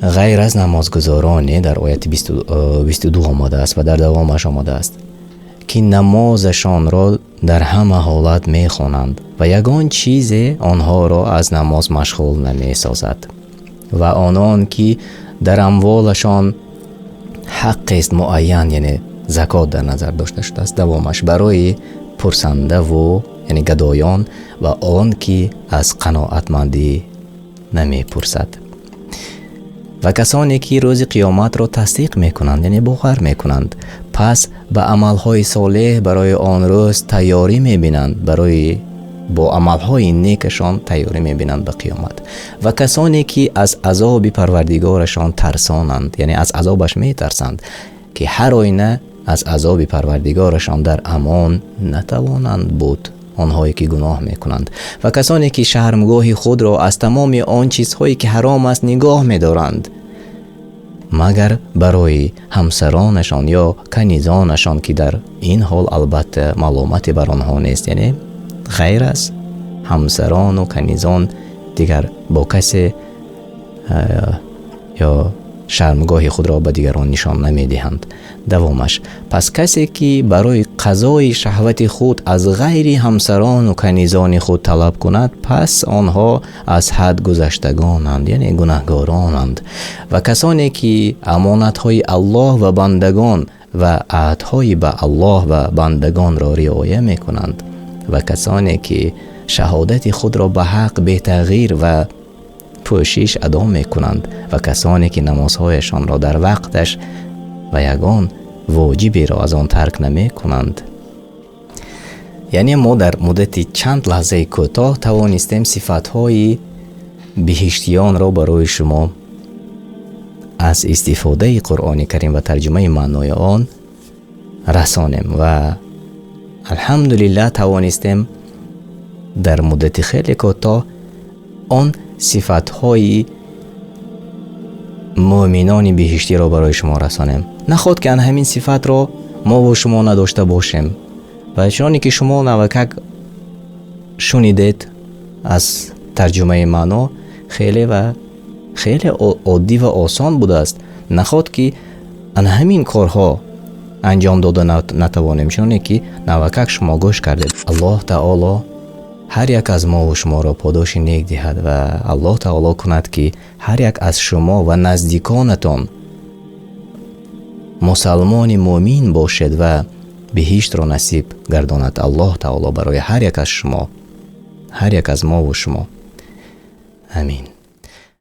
غیر از نمازگزارانی در آیت 22 آمده است و در دوامش آمده است که نمازشان را در همه حالت می خوانند و یگان چیز آنها را از نماز مشغول نمی سازد و آنان که در اموالشان حق است معین، یعنی زکات در نظر داشته شده است، دوامش برای پرسنده و یعنی گدایان و آن که از قناعتمندی نمی پرسد و کسانی که روز قیامت را تصدیق می کنند، یعنی باور می کنند، پس به عملهای صالح برای آن روز تیاری می بینند، برای با عملهای نیکشان تیاری می بینند به قیامت. و کسانی که از عذاب پروردگارشان ترسانند، یعنی از عذابش می ترسند که هر آینه از عذاب پروردگارشان در امان نتوانند بود، آنهایی که گناه می کنند. و کسانی که شرمگاه خود را از تمام آن چیزهایی که حرام است نگاه می دارند مگر برای همسرانشان یا کنیزانشان که در این حال البته ملامتی بر آنها نیست، یعنی غیر از همسران و کنیزان دیگر با کسی یا شرمگاه خود را به دیگران نشان نمی دهند. دوامش: پس کسی که برای قضای شهوت خود از غیر همسران و کنیزان خود طلب کند، پس آنها از حد گذشتگانند، یعنی گناهگارانند. و کسانی که امانت‌های الله و بندگان و عهدهای به الله و بندگان را رعایت می کنند و کسانی که شهادت خود را به حق به تغییر و پوشش ادا می کنند و کسانی که نمازهایشان را در وقتش و یگان واجبی را از آن ترک نمی کنند. یعنی ما در مدت چند لحظه کوتاه توانستیم صفاتهای بهشتیان را برای شما از استفاده قرآن کریم و ترجمه معنای آن رسانیم و الحمدلله توانستیم در مدت خیلی کوتاه آن صفاتهای مؤمنان بهشتی را برای شما رسانیم. نخواد که همین صفات را ما و شما نداشته باشیم و چنانی که شما نوکک شنیدید از ترجمه معنا خیلی عادی و آسان بوده است. نخواد که همین کارها انجام داده نتوانیم، چنانی که نوکک شما گوش کردید. الله تعالی هر یک از ما و شما را پاداش نیک دهد و الله تعالی کند که هر یک از شما و نزدیکانتان مسلمان مؤمن باشد و بهشت را نصیب گرداند الله تعالی برای هر یک از شما، هر یک از ما و شما. امین.